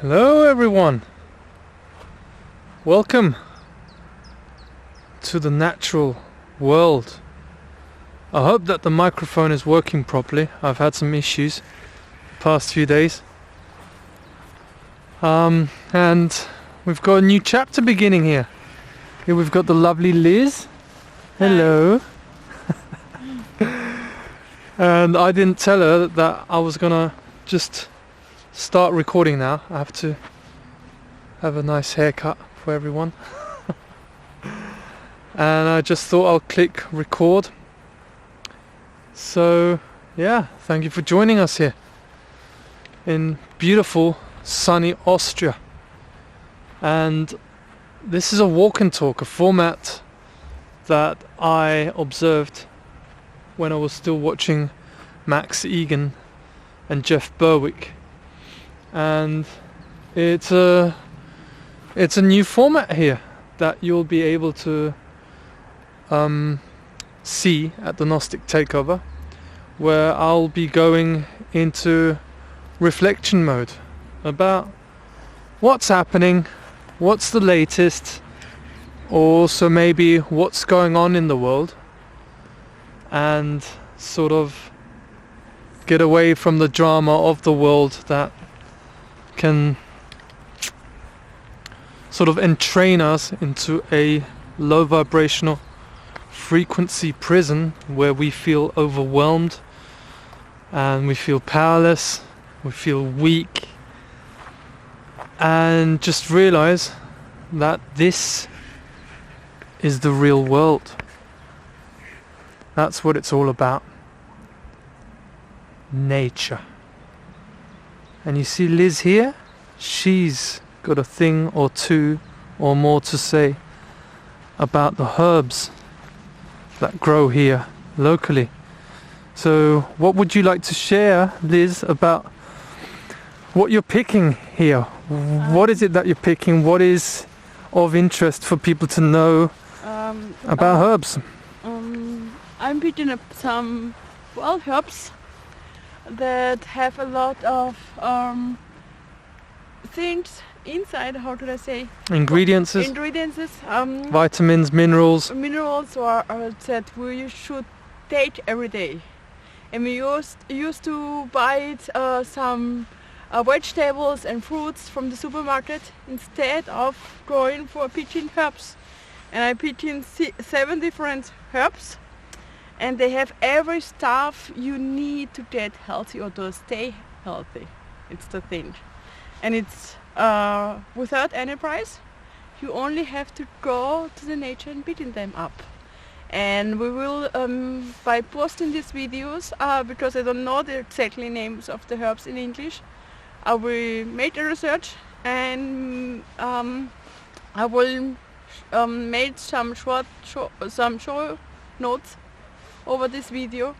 Hello everyone, welcome to the natural world. I hope that the microphone is working properly. I've had some issues the past few days. And we've got a new chapter beginning here. Here we've got the lovely Liz. Hello. And I didn't tell her that I was gonna just start recording now. I have to have a nice haircut for everyone. And I just thought I'll click record. So yeah, thank you for joining us here in beautiful sunny Austria. And this is a walk and talk, a format that I observed when I was still watching Max Egan and Jeff Berwick. And it's a new format here that you'll be able to see at the Gnostic Takeover, where I'll be going into reflection mode about what's happening, what's the latest, also maybe what's going on in the world, and sort of get away from the drama of the world that can sort of entrain us into a low vibrational frequency prison where we feel overwhelmed and we feel powerless, we feel weak, and just realize that this is the real world. That's what it's all about. Nature. And you see Liz here? She's got a thing or two or more to say about the herbs that grow here locally. So what would you like to share, Liz, about what you're picking here? What is it that you're picking? What is of interest for people to know about herbs? I'm picking up some wild herbs that have a lot of things inside. How could I say? Ingredients, vitamins, minerals or that we should take every day. And we used to buy some vegetables and fruits from the supermarket instead of going for picking herbs. And I picked in 7 different herbs, and they have every stuff you need to get healthy or to stay healthy. It's the thing. And it's without any price. You only have to go to the nature and picking them up. And we will, by posting these videos, because I don't know the exactly names of the herbs in English, I will make a research, and I will make some short notes over this video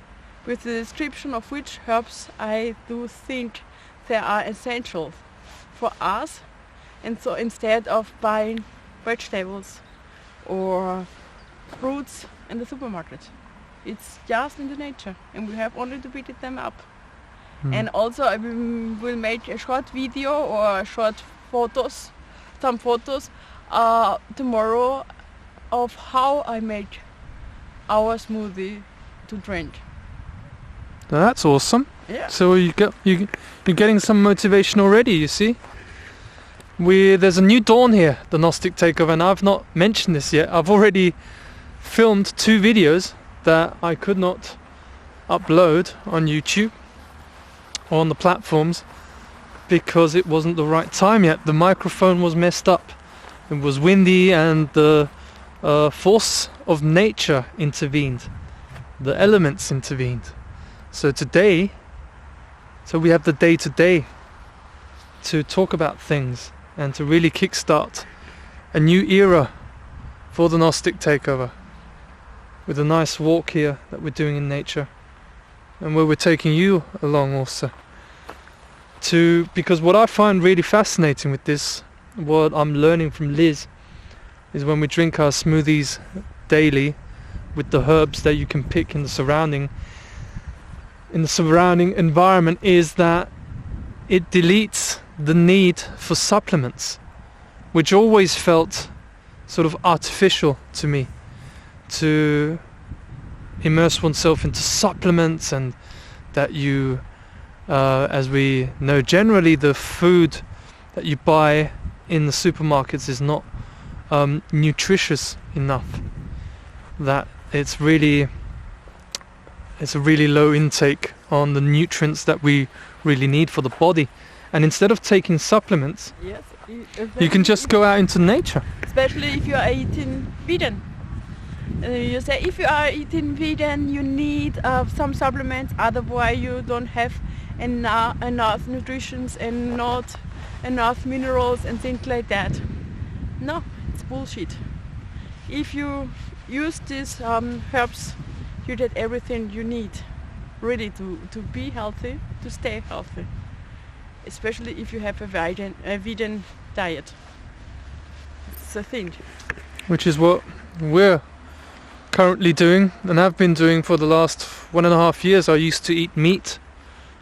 with the description of which herbs I do think they are essential for us, and so instead of buying vegetables or fruits in the supermarket, it's just in the nature, and we have only to pick them up. And also I will make a short video or short photos, some photos tomorrow of how I make our smoothie to drink. That's awesome. Yeah. So you're getting some motivation already, you see. There's a new dawn here, the Gnostic Takeover, and I've not mentioned this yet. I've already filmed 2 videos that I could not upload on YouTube or on the platforms because it wasn't the right time yet. The microphone was messed up. It was windy, and the force of nature intervened. The elements intervened. So today, we have the day today to talk about things and to really kickstart a new era for the Gnostic Takeover with a nice walk here that we're doing in nature, and where we're taking you along also. Because what I find really fascinating with this, what I'm learning from Liz, is when we drink our smoothies daily with the herbs that you can pick in the surrounding environment, is that it deletes the need for supplements, which always felt sort of artificial to me, to immerse oneself into supplements, and that you, as we know generally, the food that you buy in the supermarkets is not nutritious enough, that it's a really low intake on the nutrients that we really need for the body. And instead of taking supplements, Yes, you can just go out into nature. especially if you are eating vegan. You say if you are eating vegan, you need some supplements, otherwise you don't have enough nutrition and not enough minerals and things like that. No, it's bullshit. If you use these herbs, you get everything you need really to be healthy, to stay healthy. Especially if you have a vegan diet. It's the thing. Which is what we're currently doing and have been doing for the last 1.5 years. I used to eat meat.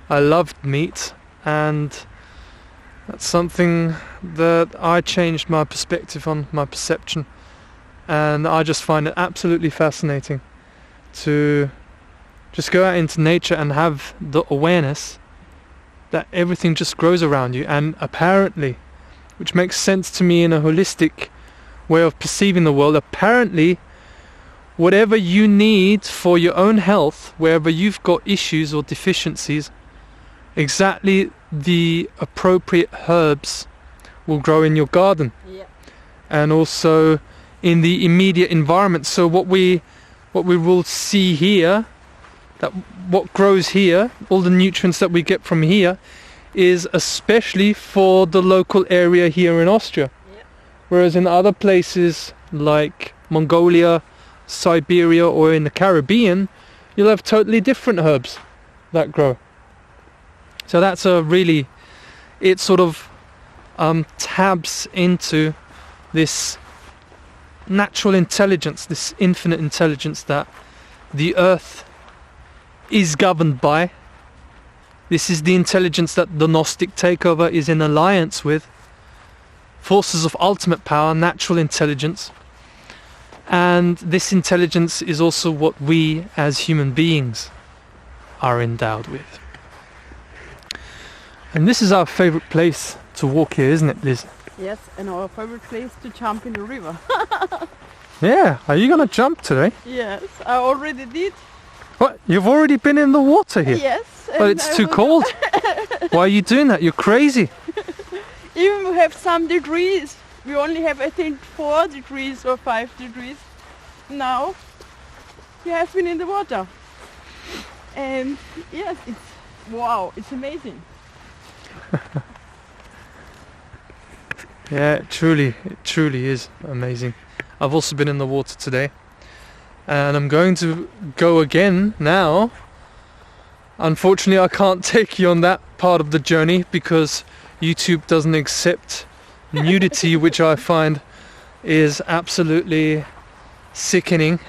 I loved meat, and that's something that I changed my perspective on, my perception, and I just find it absolutely fascinating to just go out into nature and have the awareness that everything just grows around you. And apparently, which makes sense to me in a holistic way of perceiving the world, apparently whatever you need for your own health, wherever you've got issues or deficiencies, exactly the appropriate herbs will grow in your garden. Yeah. And also in the immediate environment. So what we will see here, that what grows here, all the nutrients that we get from here, is especially for the local area here in Austria. Yeah. Whereas in other places like Mongolia, Siberia, or in the Caribbean, you'll have totally different herbs that grow. So that's it sort of tabs into this natural intelligence, this infinite intelligence that the earth is governed by. This is the intelligence that the Gnostic takeover is in alliance with. Forces of ultimate power, natural intelligence. And this intelligence is also what we as human beings are endowed with. And this is our favorite place to walk here, isn't it, Liz? Yes, and our favorite place to jump in the river. Yeah, are you gonna jump today? Yes, I already did. What? You've already been in the water here? Yes. But it's too cold. Why are you doing that? You're crazy. Even we have some degrees. We only have, I think, 4 degrees or 5 degrees now. We have been in the water. And yes, it's amazing. Yeah, it truly is amazing. I've also been in the water today, and I'm going to go again now. Unfortunately, I can't take you on that part of the journey because YouTube doesn't accept nudity, which I find is absolutely sickening.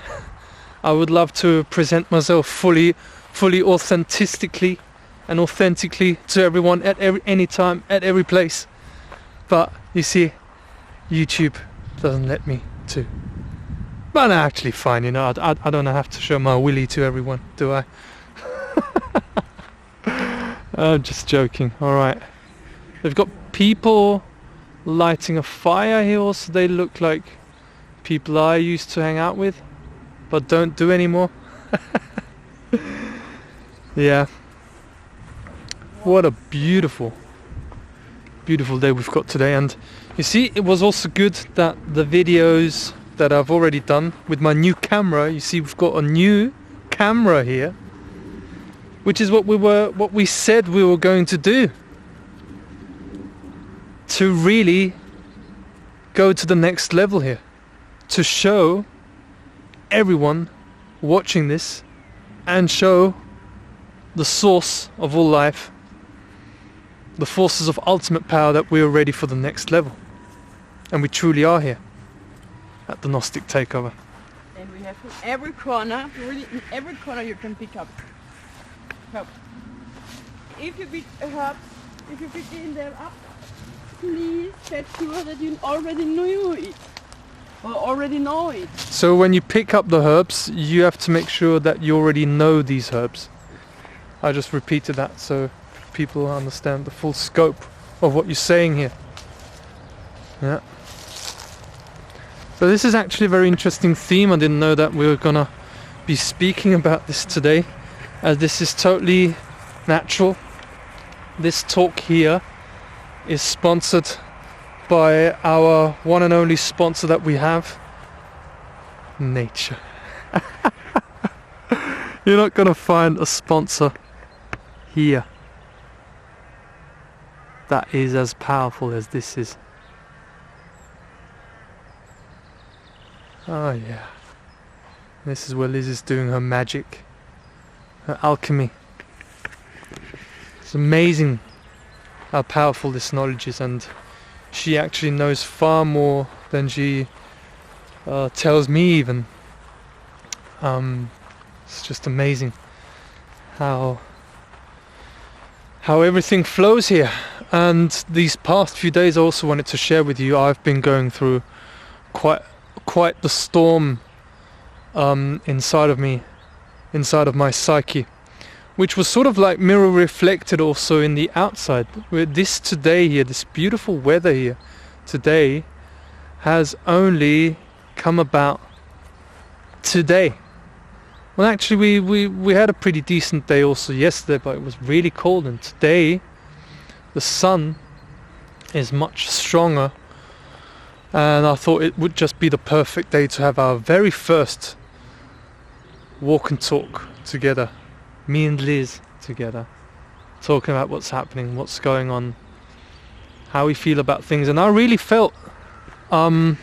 I would love to present myself fully authentically to everyone at any time, at every place. But you see, YouTube doesn't let me to. But I'm actually fine, you know. I don't have to show my willy to everyone, do I? I'm just joking. All right. They've got people lighting a fire here. Also, they look like people I used to hang out with, but don't do anymore. Yeah. What a beautiful day we've got today. And you see, it was also good that the videos that I've already done with my new camera, you see we've got a new camera here, which is what we said we were going to do, to really go to the next level here, to show everyone watching this and show the source of all life, the forces of ultimate power, that we are ready for the next level. And we truly are here at the Gnostic Takeover. And we have in every corner, really in every corner you can pick up help. If you pick herbs, if you pick in them up, please get sure that you already knew it. Or already know it. So when you pick up the herbs, you have to make sure that you already know these herbs. I just repeated that so people understand the full scope of what you're saying here. Yeah. So this is actually a very interesting theme. I didn't know that we were gonna be speaking about this today, as this is totally natural. This talk here is sponsored by our one and only sponsor that we have, nature. You're not gonna find a sponsor here that is as powerful as this is. Oh yeah, this is where Liz is doing her magic, her alchemy. It's amazing how powerful this knowledge is, and she actually knows far more than she tells me even. It's just amazing how everything flows here. And these past few days I also wanted to share with you, I've been going through quite the storm inside of me, inside of my psyche, which was sort of like mirror reflected also in the outside. This today here, this beautiful weather here today has only come about today. Well, actually we had a pretty decent day also yesterday, but it was really cold, and today the sun is much stronger, and I thought it would just be the perfect day to have our very first walk and talk together. Me and Liz together, talking about what's happening, what's going on, how we feel about things. And I really felt like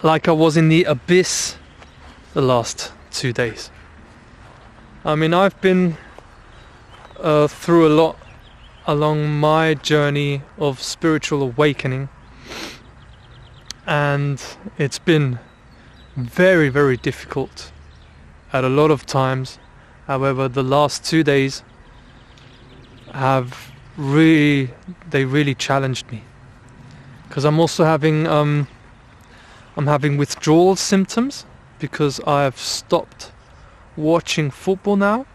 I was in the abyss the last 2 days. I mean, I've been through a lot along my journey of spiritual awakening, and it's been very, very difficult at a lot of times. However, the last 2 days have really challenged me, because I'm also having I'm having withdrawal symptoms because I've stopped watching football now.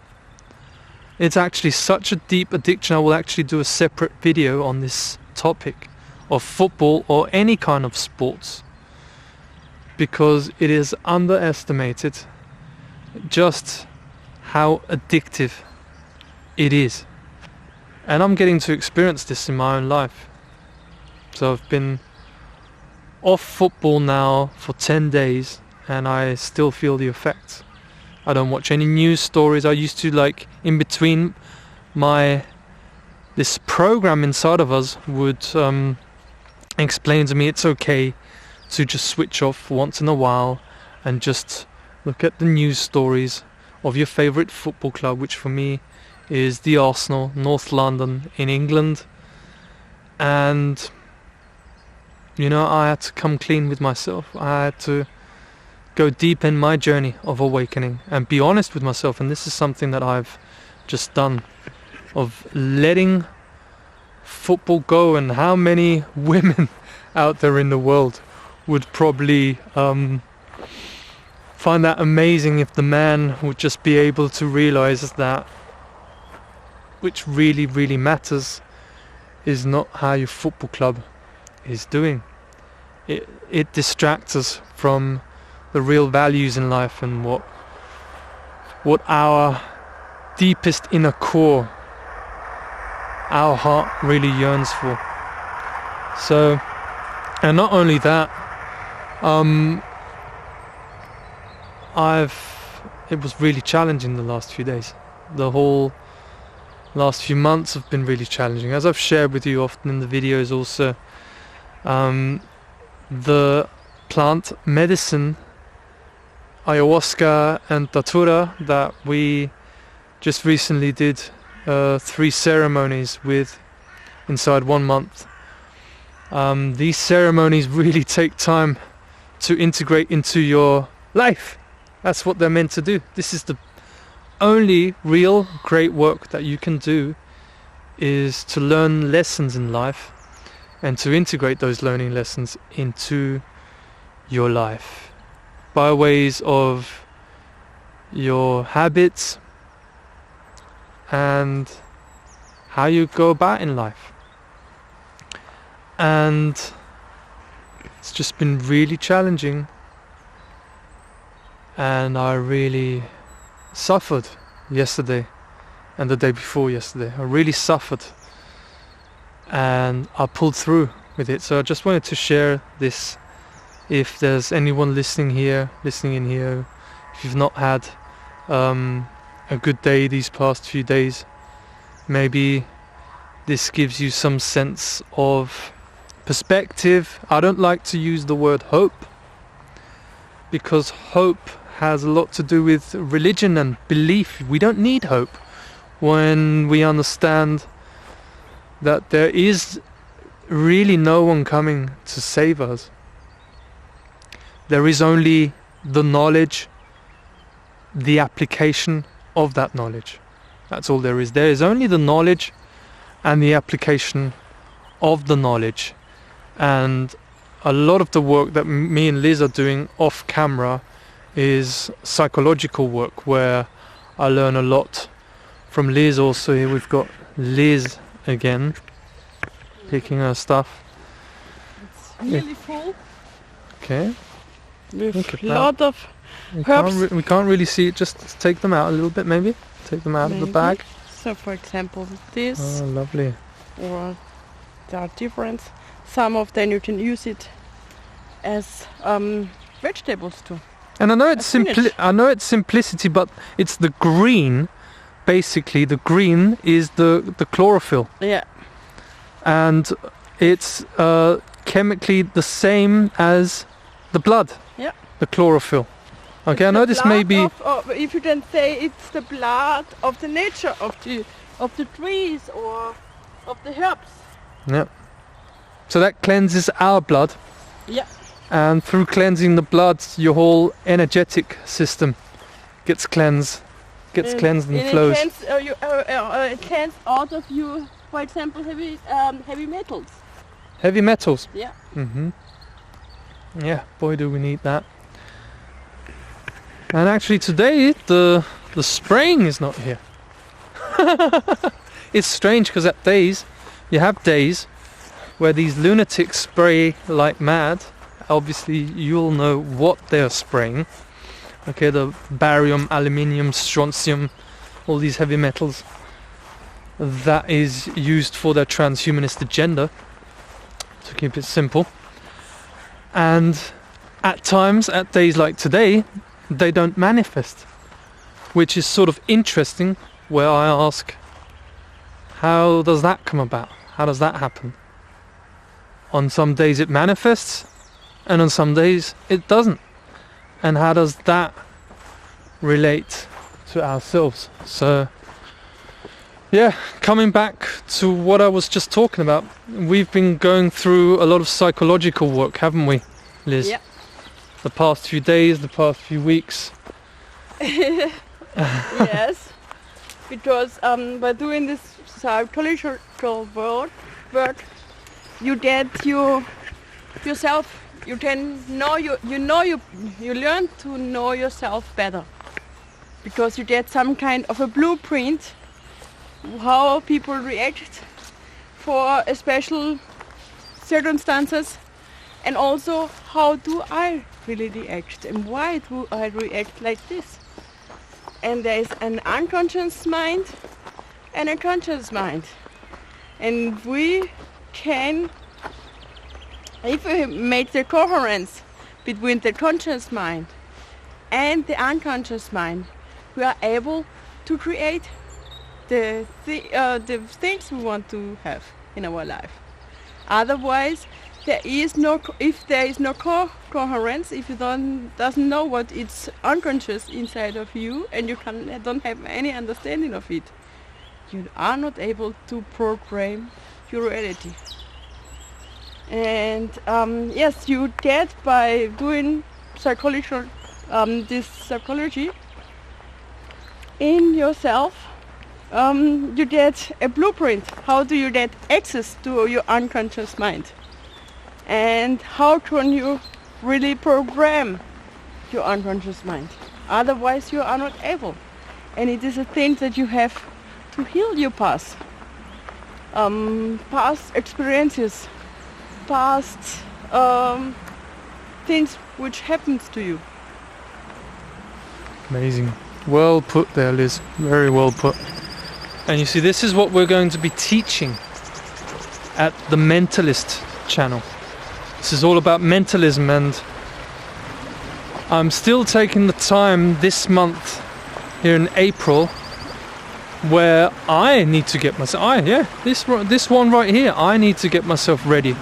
It's actually such a deep addiction. I will actually do a separate video on this topic of football or any kind of sports, because it is underestimated just how addictive it is. And I'm getting to experience this in my own life. So I've been off football now for 10 days and I still feel the effects. I don't watch any news stories. I used to, like, in between this program inside of us would explain to me it's okay to just switch off once in a while and just look at the news stories of your favourite football club, which for me is the Arsenal, North London in England. And, you know, I had to come clean with myself. I had to go deep in my journey of awakening and be honest with myself. And this is something that I've just done, of letting football go. And how many women out there in the world would probably find that amazing if the man would just be able to realize that which really matters is not how your football club is doing. It distracts us from the real values in life and what our deepest inner core, our heart really yearns for. So, and not only that, it was really challenging the last few days. The whole last few months have been really challenging, as I've shared with you often in the videos also. The plant medicine, ayahuasca and datura, that we just recently did 3 ceremonies with inside 1 month. These ceremonies really take time to integrate into your life. That's what they're meant to do. This is the only real great work that you can do, is to learn lessons in life and to integrate those learning lessons into your life by ways of your habits and how you go about in life. And it's just been really challenging, and I really suffered yesterday and the day before yesterday. I really suffered, and I pulled through with it. So I just wanted to share this. If there's anyone listening in here, if you've not had a good day these past few days, maybe this gives you some sense of perspective. I don't like to use the word hope, because hope has a lot to do with religion and belief. We don't need hope when we understand that there is really no one coming to save us. There is only the knowledge, the application of that knowledge. That's all there is. There is only the knowledge and the application of the knowledge. And a lot of the work that me and Liz are doing off camera is psychological work, where I learn a lot from Liz. Also here we've got Liz again, picking her stuff. It's really full. Okay. With a lot of herbs. We can't really see it. Just take them out a little bit, maybe. Take them out of the bag. So, for example, this. Oh, lovely. Or there are different. Some of them you can use it as vegetables too. And I know it's simplicity, but it's the green. Basically, the green is the chlorophyll. Yeah. And it's chemically the same as the blood. Yeah. The chlorophyll. Okay, I know this may be. If you can say it's the blood of the nature of the trees or of the herbs. Yeah. So that cleanses our blood. Yeah. And through cleansing the blood, your whole energetic system gets cleansed and flows. It cleans out of you, for example, heavy metals. Heavy metals. Yeah. Mhm. Yeah, boy, do we need that. And actually, today the spraying is not here. It's strange, because you have days where these lunatics spray like mad. Obviously, you'll know what they're spraying. Okay, the barium, aluminium, strontium, all these heavy metals. That is used for their transhumanist agenda, to keep it simple. And at times, at days like today, they don't manifest, which is sort of interesting, where I ask, how does that come about? How does that happen? On some days it manifests, and on some days it doesn't. And how does that relate to ourselves? So, yeah, coming back to what I was just talking about, we've been going through a lot of psychological work, haven't we, Liz? Yeah. The past few days, the past few weeks. Yes, because by doing this psychological work, you get yourself. You can know you learn to know yourself better, because you get some kind of a blueprint how people react for a special circumstances, and also how do I really react and why do I react like this. And there is an unconscious mind and a conscious mind, and we can, if we make the coherence between the conscious mind and the unconscious mind, we are able to create the things we want to have in our life. Otherwise, if there is no coherence, if you doesn't know what it's unconscious inside of you, and you don't have any understanding of it, you are not able to program your reality. And yes, you get, by doing this psychology in yourself, you get a blueprint. How do you get access to your unconscious mind? And how can you really program your unconscious mind? Otherwise you are not able. And it is a thing that you have to heal your past. Past experiences, past things which happens to you. Amazing. Well put there, Liz. Very well put. And you see, this is what we're going to be teaching at the Mentalist channel. This is all about mentalism, and I'm still taking the time this month, here in April, where I need to get myself... this one right here, I need to get myself ready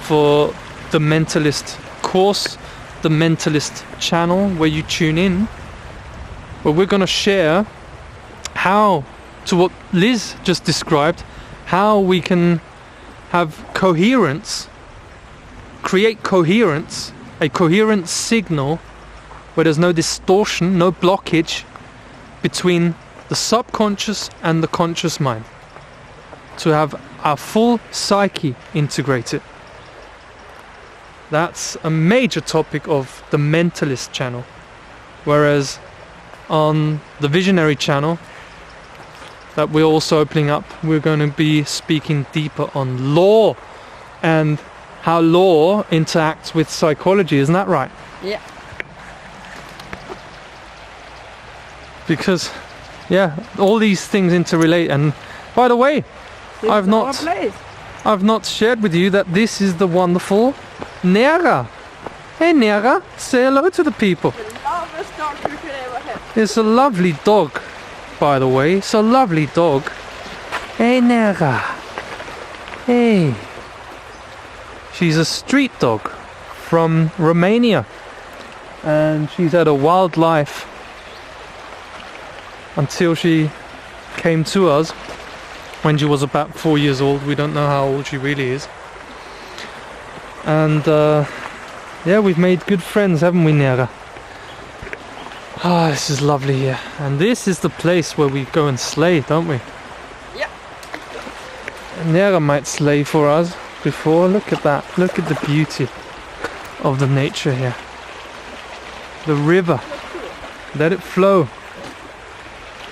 for the Mentalist course, the Mentalist channel, where you tune in. But we're going to share how, to what Liz just described, how we can have coherence, create coherence, a coherent signal where there's no distortion, no blockage between the subconscious and the conscious mind. To have our full psyche integrated. That's a major topic of the Mentalist channel. Whereas on the Visionary channel that we're also opening up, we're going to be speaking deeper on law and how law interacts with psychology. Isn't that right? Yeah. Because, yeah, all these things interrelate. And by the way, I've not shared with you that this is the wonderful Nera. Hey Nera, say hello to the people. The loveliest dog you could ever have. It's a lovely dog, by the way. It's a lovely dog. Hey Nera. Hey. She's a street dog from Romania. And she's had a wild life until she came to us when she was about 4 years old. We don't know how old she really is. And yeah, we've made good friends, haven't we, Nera? Ah, this is lovely here. And this is the place where we go and slay, don't we? Yeah. Nera might slay for us before. Look at that. Look at the beauty of the nature here. The river. Let it flow.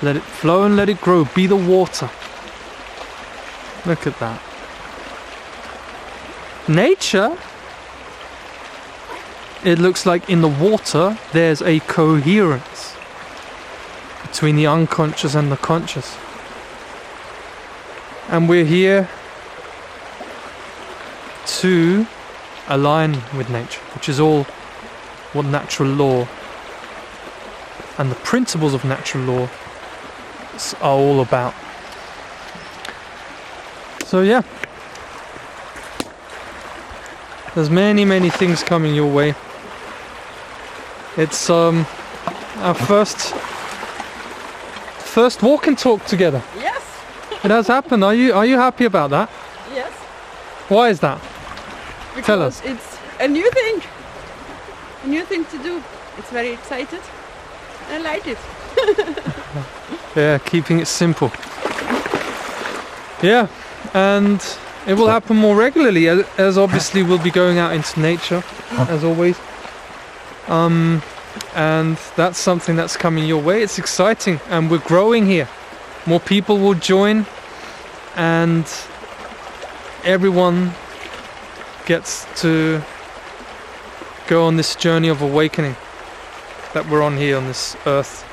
Let it flow and let it grow. Be the water. Look at that. Nature, it looks like in the water there's a coherence between the unconscious and the conscious. And we're here to align with nature, which is all what natural law and the principles of natural law are all about. So yeah, there's many things coming your way. It's our first walk and talk together. Yes. It has happened. Are you happy about that? Yes. Why is that? Because Tell us. it's a new thing. A new thing to do. It's very excited. I like it. Yeah, keeping it simple. Yeah, and it will happen more regularly, as obviously we'll be going out into nature, as always. And that's something that's coming your way. It's exciting, and we're growing here. More people will join, and everyone gets to go on this journey of awakening that we're on here on this earth.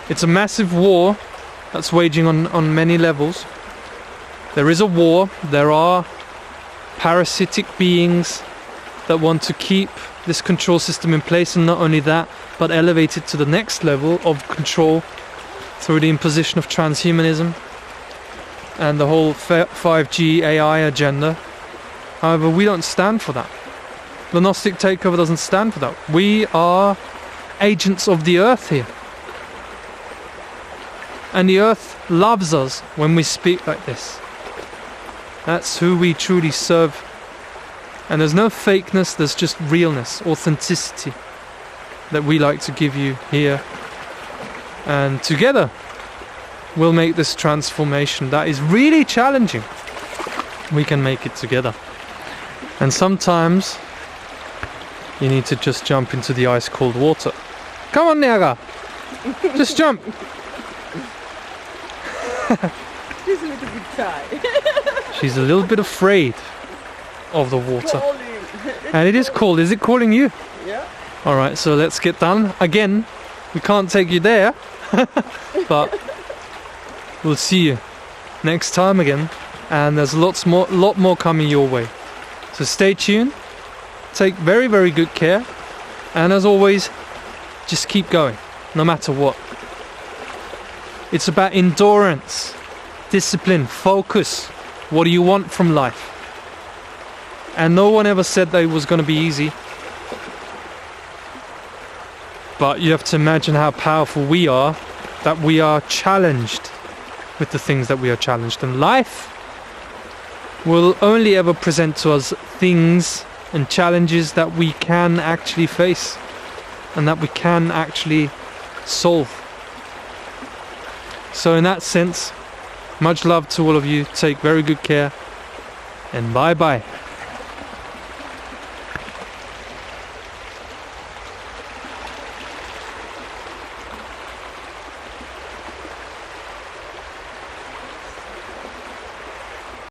It's a massive war that's waging on many levels. There is a war. There are parasitic beings that want to keep this control system in place, and not only that, but elevate it to the next level of control through the imposition of transhumanism and the whole 5G AI agenda. However, we don't stand for that. The Gnostic takeover doesn't stand for that. We are agents of the earth here. And the earth loves us when we speak like this. That's who we truly serve. And there's no fakeness, there's just realness, authenticity that we like to give you here. And together will make this transformation that is really challenging. We can make it together. And sometimes you need to just jump into the ice cold water. Come on, Niaga! Just jump! She's a little bit shy. She's a little bit afraid of the water. Calling. And it is cold. Is it calling you? Yeah. Alright, so let's get done. Again, we can't take you there. But we'll see you next time again. And there's lot more coming your way. So stay tuned. Take very, very good care. And as always, just keep going, no matter what. It's about endurance, discipline, focus. What do you want from life? And no one ever said that it was going to be easy. But you have to imagine how powerful we are, that we are challenged with the things that we are challenged. And life will only ever present to us things and challenges that we can actually face and that we can actually solve. So in that sense, much love to all of you. Take very good care and bye bye.